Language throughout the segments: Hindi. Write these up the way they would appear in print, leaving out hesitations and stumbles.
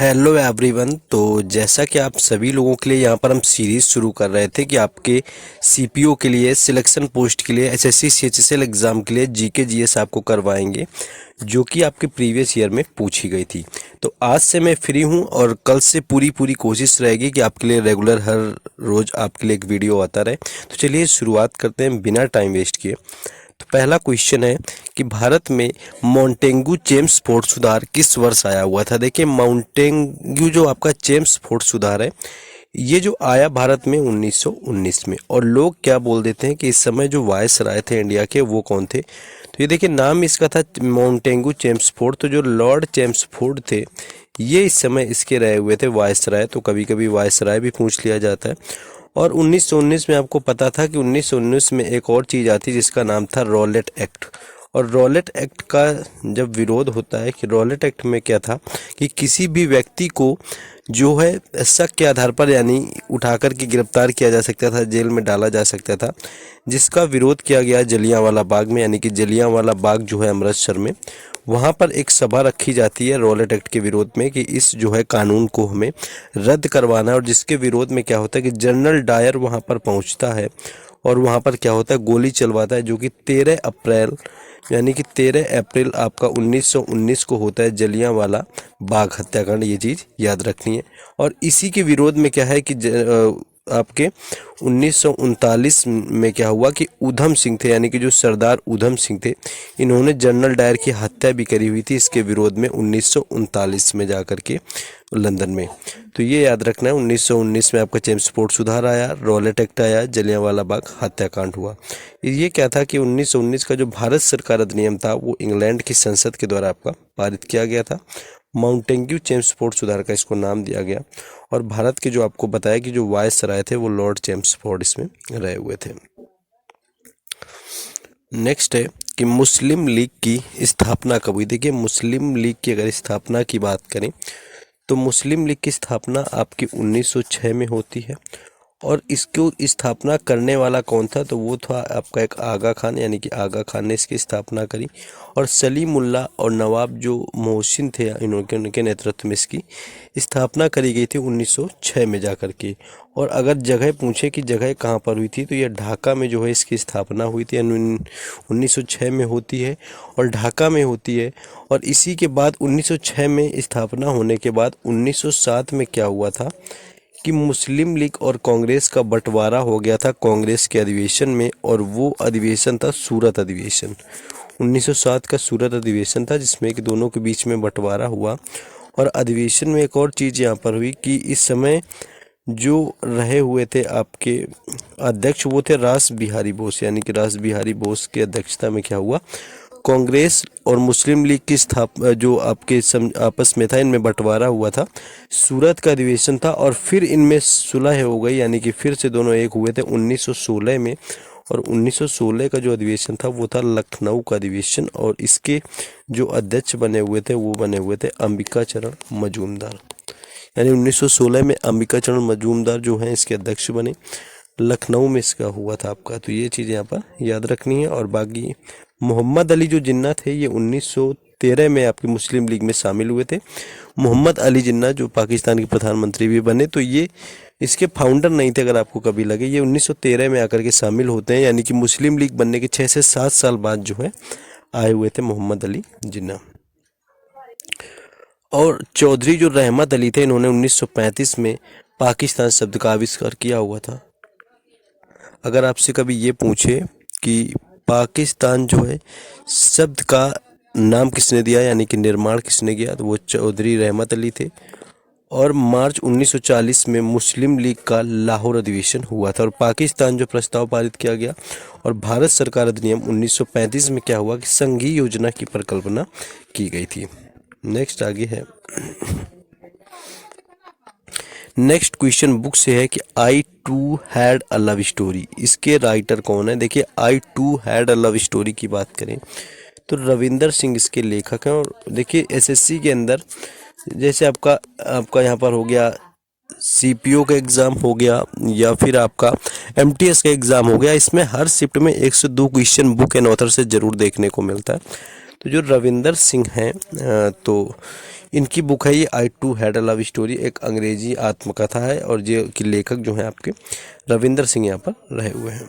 Hello everyone. तो जैसा कि आप सभी लोगों के लिए यहाँ पर हम सीरीज़ शुरू कर रहे थे कि आपके सीपीओ के लिए सिलेक्शन पोस्ट के लिए एसएससी सीएचएसएल एग्ज़ाम के लिए जीके जीएस आपको करवाएंगे, जो कि आपके प्रीवियस ईयर में पूछी गई थी। तो आज से मैं फ्री हूँ और कल से पूरी कोशिश रहेगी कि आपके लिए रेगुलर हर रोज़ आपके लिए एक वीडियो आता रहे। तो चलिए शुरुआत करते हैं बिना टाइम वेस्ट किए। तो पहला क्वेश्चन है कि भारत में मॉन्टेग्यू चेम्सफोर्ड सुधार किस वर्ष आया हुआ था। देखिए, मॉन्टेग्यू जो आपका चेम्सफोर्ड सुधार है, ये जो आया भारत में 1919 में। और लोग क्या बोल देते हैं कि इस समय जो वायसराय थे इंडिया के, वो कौन थे। तो ये देखिए, नाम इसका था मॉन्टेग्यू चेम्सफोर्ड। तो जो लॉर्ड चेम्सफोर्ड थे, ये इस समय इसके रहे हुए थे वायसराय। तो कभी कभी वायसराय भी पूछ लिया जाता है। और 1919 में आपको पता था कि 1919 में एक और चीज़ आती जिसका नाम था रॉलेट एक्ट। और रॉलेट एक्ट का जब विरोध होता है कि रॉलेट एक्ट में क्या था कि किसी भी व्यक्ति को जो है शक के आधार पर यानी उठाकर के गिरफ्तार किया जा सकता था, जेल में डाला जा सकता था, जिसका विरोध किया गया जलियांवाला बाग में। यानी कि जलियांवाला बाग जो है अमृतसर में, वहाँ पर एक सभा रखी जाती है रॉलेट एक्ट के विरोध में कि इस जो है कानून को हमें रद्द करवाना है। और जिसके विरोध में क्या होता है कि जनरल डायर वहाँ पर पहुँचता है और वहाँ पर क्या होता है, गोली चलवाता है, जो कि 13 अप्रैल यानी कि 13 अप्रैल आपका 1919 को होता है जलियांवाला बाग हत्याकांड। ये चीज़ याद रखनी है। और इसी के विरोध में क्या है कि आपके 1939 में क्या हुआ कि ऊधम सिंह थे, यानी कि जो सरदार ऊधम सिंह थे, इन्होंने जनरल डायर की हत्या भी करी हुई थी इसके विरोध में 1939 में जाकर के लंदन में। तो ये याद रखना है, 1919 में आपका चेम्सफोर्ड सुधार आया, रॉलेट एक्ट आया, जलियांवाला बाग हत्याकांड हुआ। ये क्या था कि 1919 का जो भारत सरकार अधिनियम था, वो इंग्लैंड की संसद के द्वारा आपका पारित किया गया था। माउंटेग्यू चेम्सफोर्ड सुधार का इसको नाम दिया गया। और भारत के जो आपको बताया कि जो वायसराय थे वो लॉर्ड चेम्सफोर्ड इसमें रहे हुए थे। नेक्स्ट है कि मुस्लिम लीग की स्थापना कब हुई। देखिए, मुस्लिम लीग की अगर स्थापना की बात करें तो मुस्लिम लीग की स्थापना आपकी 1906 में होती है। और इसको स्थापना करने वाला कौन था, तो वो था आपका एक आगा खान, यानी कि आगा खान ने इसकी स्थापना करी। और सलीमुल्लाह और नवाब जो मोहसिन थे, इनके नेतृत्व में इसकी स्थापना करी गई थी 1906 में जाकर के। और अगर जगह पूछे कि जगह कहाँ पर हुई थी, तो यह ढाका में जो है इसकी स्थापना हुई थी, 1906 में होती है और ढाका में होती है। और इसी के बाद 1906 में स्थापना होने के बाद 1907 में क्या हुआ था कि मुस्लिम लीग और कांग्रेस का बंटवारा हो गया था कांग्रेस के अधिवेशन में। और वो अधिवेशन था सूरत अधिवेशन। 1907 का सूरत अधिवेशन था, जिसमें कि दोनों के बीच में बंटवारा हुआ। और अधिवेशन में एक और चीज़ यहाँ पर हुई कि इस समय जो रहे हुए थे आपके अध्यक्ष, वो थे रास बिहारी बोस। यानी कि रास बिहारी बोस की अध्यक्षता में क्या हुआ, कांग्रेस और मुस्लिम लीग की जो आपके आपस में था, इनमें बंटवारा हुआ था। सूरत का अधिवेशन था और फिर इनमें सुलह हो गई, यानी कि फिर से दोनों एक हुए थे 1916 में। और 1916 का जो अधिवेशन था वो था लखनऊ का अधिवेशन। और इसके जो अध्यक्ष बने हुए थे वो बने हुए थे अंबिका चरण मजूमदार। यानी 1916 में अंबिका चरण मजूमदार जो हैं इसके अध्यक्ष बने। लखनऊ में इसका हुआ था आपका। तो ये चीज़ यहाँ पर याद रखनी है। और बाकी मोहम्मद अली जो जिन्ना थे, ये 1913 में आपकी मुस्लिम लीग में शामिल हुए थे। मोहम्मद अली जिन्ना जो पाकिस्तान के प्रधानमंत्री भी बने, तो ये इसके फाउंडर नहीं थे अगर आपको कभी लगे। ये 1913 में आकर के शामिल होते हैं, यानी कि मुस्लिम लीग बनने के 6 से 7 साल बाद जो है आए हुए थे मोहम्मद अली जिन्ना। और चौधरी जो रहमत अली थे, इन्होंने 1935 में पाकिस्तान शब्द का आविष्कार किया हुआ था। अगर आपसे कभी ये पूछे कि पाकिस्तान जो है शब्द का नाम किसने दिया, यानी कि निर्माण किसने किया, तो वो चौधरी रहमत अली थे। और मार्च 1940 में मुस्लिम लीग का लाहौर अधिवेशन हुआ था और पाकिस्तान जो प्रस्ताव पारित किया गया। और भारत सरकार अधिनियम 1935 में क्या हुआ कि संघीय योजना की परिकल्पना की गई थी। नेक्स्ट आगे है, नेक्स्ट क्वेश्चन बुक से है कि I too had a love story, इसके राइटर कौन है। देखिए, I too had a love story की बात करें तो रविंदर सिंह इसके लेखक हैं। और देखिए, एसएससी के अंदर जैसे आपका यहाँ पर हो गया सीपीओ का एग्ज़ाम हो गया या फिर आपका एमटीएस का एग्ज़ाम हो गया, इसमें हर शिफ्ट में 102 क्वेश्चन बुक एंड ऑथर से ज़रूर देखने को मिलता है। तो जो रविंदर सिंह हैं तो इनकी बुक है ये I too had a love story, एक अंग्रेजी आत्मकथा है, और जो कि लेखक जो हैं आपके रविंदर सिंह यहाँ पर रहे हुए हैं।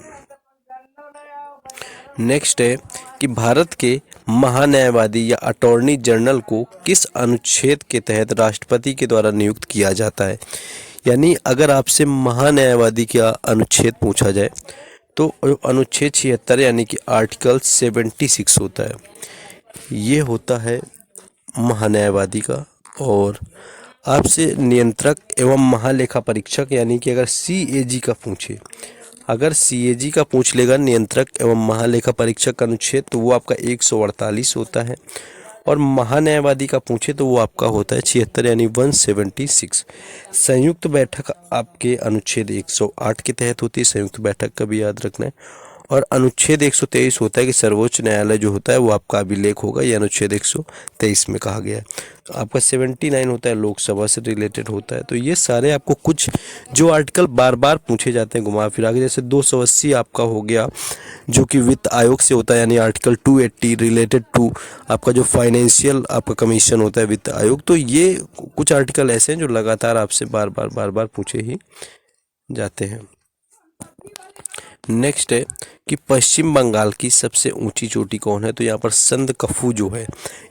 नेक्स्ट है कि भारत के महान्यायवादी या अटॉर्नी जनरल को किस अनुच्छेद के तहत राष्ट्रपति के द्वारा नियुक्त किया जाता है। यानी अगर आपसे महान्यायवादी का अनुच्छेद पूछा जाए तो अनुच्छेद 76 यानी कि आर्टिकल 76 होता है, ये होता है महान्यायवादी का। और आपसे नियंत्रक एवं महालेखा परीक्षक यानी कि अगर CAG का पूछे, अगर CAG का पूछ लेगा नियंत्रक एवं महालेखा परीक्षक का अनुच्छेद, तो वो आपका 148 होता है। और महान्यायवादी का पूछे तो वो आपका होता है 76 यानी 176। संयुक्त बैठक आपके अनुच्छेद 108 के तहत होती है, संयुक्त बैठक का भी याद रखना है। और अनुच्छेद 123 होता है कि सर्वोच्च न्यायालय जो होता है वो आपका अभिलेख होगा, ये अनुच्छेद 123 में कहा गया है। तो आपका 79 होता है लोकसभा से रिलेटेड होता है। तो ये सारे आपको कुछ जो आर्टिकल बार बार पूछे जाते हैं घुमा फिरा के, जैसे 280 आपका हो गया जो कि वित्त आयोग से होता है, यानी आर्टिकल 280 रिलेटेड टू आपका जो फाइनेंशियल आपका कमीशन होता है वित्त आयोग। तो ये कुछ आर्टिकल ऐसे हैं जो लगातार आपसे बार बार पूछे ही जाते हैं। नेक्स्ट है कि पश्चिम बंगाल की सबसे ऊंची चोटी कौन है। तो यहाँ पर संदकफू जो है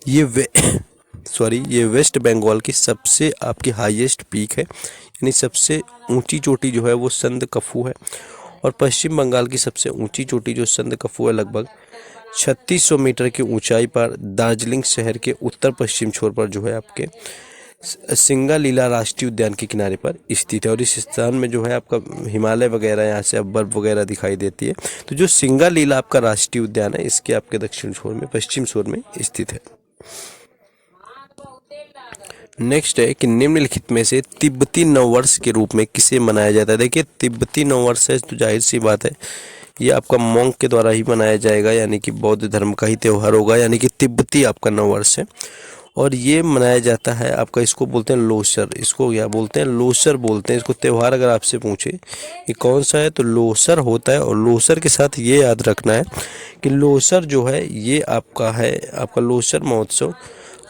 ये ये वेस्ट बंगाल की सबसे आपकी हाईएस्ट पीक है, यानी सबसे ऊंची चोटी जो है वो संदकफू है। और पश्चिम बंगाल की सबसे ऊंची चोटी जो संदकफू है लगभग 3600 मीटर की ऊंचाई पर दार्जिलिंग शहर के उत्तर पश्चिम छोर पर जो है आपके सिंगालीला राष्ट्रीय उद्यान के किनारे पर स्थित है। और इस स्थान में जो है आपका हिमालय वगैरह यहाँ से अब बर्फ वगैरह दिखाई देती है। तो जो सिंगालीला आपका राष्ट्रीय उद्यान है इसके आपके दक्षिण छोर में पश्चिम छोर में स्थित है। नेक्स्ट है कि निम्नलिखित में से तिब्बती नववर्ष के रूप में किसे मनाया जाता है। देखिए तिब्बती नववर्ष है तो जाहिर सी बात है ये आपका मोंक के द्वारा ही मनाया जाएगा, यानी कि बौद्ध धर्म का ही त्यौहार होगा, यानी कि तिब्बती आपका नववर्ष है। और ये मनाया जाता है आपका, इसको बोलते हैं लोसर, इसको क्या बोलते हैं लोसर बोलते हैं इसको। त्यौहार अगर आपसे पूछे ये कौन सा है तो लोसर होता है। और लोसर के साथ ये याद रखना है कि लोसर जो है ये आपका है आपका लोसर महोत्सव।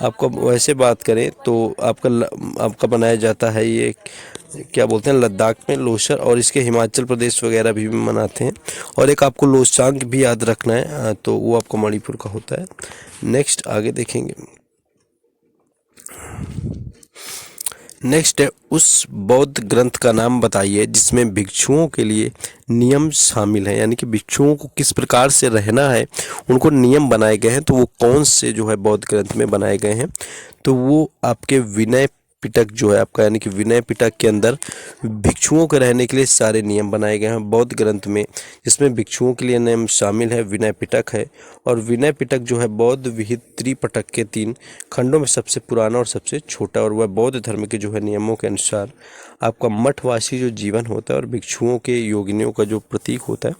आपका वैसे बात करें तो आपका बनाया जाता है ये क्या बोलते हैं लद्दाख में लोसर, और इसके हिमाचल प्रदेश वगैरह भी मनाते हैं। और एक आपको लोसांग भी याद रखना है, तो वो आपको मणिपुर का होता है। नेक्स्ट आगे देखेंगे। नेक्स्ट है उस बौद्ध ग्रंथ का नाम बताइए जिसमें भिक्षुओं के लिए नियम शामिल है, यानी कि भिक्षुओं को किस प्रकार से रहना है उनको नियम बनाए गए हैं। तो वो कौन से जो है बौद्ध ग्रंथ में बनाए गए हैं तो वो आपके विनय पिटक जो है आपका, यानी कि विनय पिटक के अंदर भिक्षुओं के रहने के लिए सारे नियम बनाए गए हैं बौद्ध ग्रंथ में, जिसमें भिक्षुओं के लिए नियम शामिल है विनय पिटक है। और विनय पिटक जो है बौद्ध विहित त्रिपिटक के 3 खंडों में सबसे पुराना और सबसे छोटा, और वह बौद्ध धर्म के जो है नियमों के अनुसार आपका मठवासी जो जीवन होता है और भिक्षुओं के योगिनियों का जो प्रतीक होता है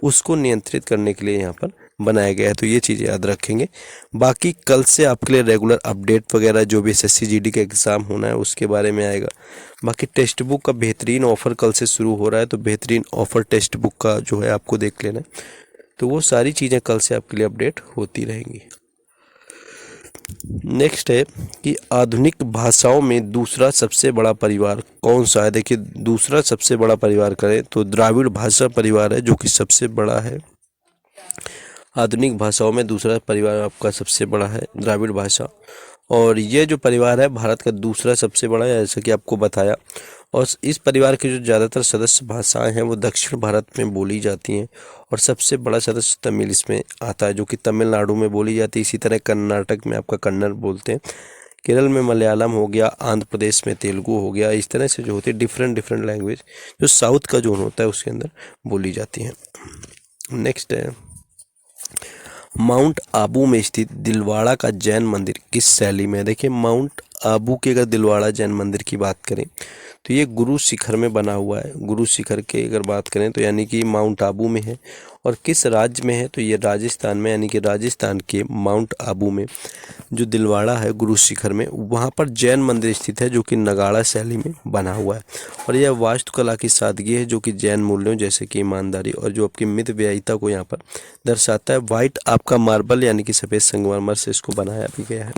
उसको नियंत्रित करने के लिए यहाँ पर बनाया गया है। तो ये चीज़ें याद रखेंगे। बाकी कल से आपके लिए रेगुलर अपडेट वगैरह जो भी SSC GD का एग्ज़ाम होना है उसके बारे में आएगा। बाकी टेक्स्ट बुक का बेहतरीन ऑफ़र कल से शुरू हो रहा है, तो बेहतरीन ऑफ़र टेक्स्ट बुक का जो है आपको देख लेना है। तो वो सारी चीज़ें कल से आपके लिए अपडेट होती रहेंगी। नेक्स्ट है कि आधुनिक भाषाओं में दूसरा सबसे बड़ा परिवार कौन सा है। देखिए दूसरा सबसे बड़ा परिवार करें तो द्राविड़ भाषा परिवार है जो कि सबसे बड़ा है। आधुनिक भाषाओं में दूसरा परिवार आपका सबसे बड़ा है द्राविड़ भाषा, और ये जो परिवार है भारत का दूसरा सबसे बड़ा है जैसा कि आपको बताया। और इस परिवार की जो ज़्यादातर सदस्य भाषाएं हैं वो दक्षिण भारत में बोली जाती हैं, और सबसे बड़ा सदस्य तमिल इसमें आता है जो कि तमिलनाडु में बोली जाती है। इसी तरह कर्नाटक में आपका कन्नड़ बोलते हैं, केरल में मलयालम हो गया, आंध्र प्रदेश में तेलुगु हो गया। इस तरह से जो होती है डिफरेंट लैंग्वेज जो साउथ का जोन होता है उसके अंदर बोली जाती हैं। नेक्स्ट है माउंट आबू में स्थित दिलवाड़ा का जैन मंदिर किस शैली में है। देखिए माउंट आबू के अगर दिलवाड़ा जैन मंदिर की बात करें तो ये गुरु शिखर में बना हुआ है। गुरु शिखर की अगर बात करें तो यानी कि माउंट आबू में है। और किस राज्य में है तो ये राजस्थान में, यानी कि राजस्थान के माउंट आबू में जो दिलवाड़ा है गुरु शिखर में, वहाँ पर जैन मंदिर स्थित है जो कि नगाड़ा शैली में बना हुआ है। और यह वास्तुकला की सादगी है जो कि जैन मूल्यों जैसे कि ईमानदारी और जो आपकी मितव्ययिता को यहाँ पर दर्शाता है। वाइट आपका मार्बल यानी कि सफ़ेद संगमरमर से इसको बनाया भी गया है।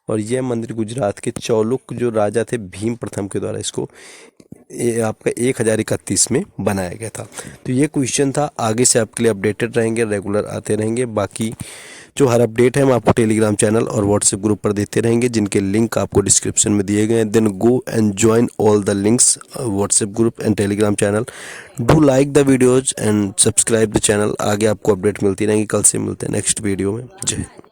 और यह मंदिर गुजरात के चौलुक जो राजा थे भीम प्रथम के द्वारा इसको आपका 1031 में बनाया गया था। तो ये क्वेश्चन था, आगे से आपके लिए अपडेटेड रहेंगे, रेगुलर आते रहेंगे। बाकी जो हर अपडेट है हम आपको टेलीग्राम चैनल और व्हाट्सएप ग्रुप पर देते रहेंगे, जिनके लिंक आपको डिस्क्रिप्शन में दिए गए हैं। Then go and join all the links, WhatsApp group and Telegram channel. Do like the videos and subscribe the channel. आगे आपको अपडेट मिलती रहेंगी। कल से मिलते हैं नेक्स्ट वीडियो में। जय हिंद।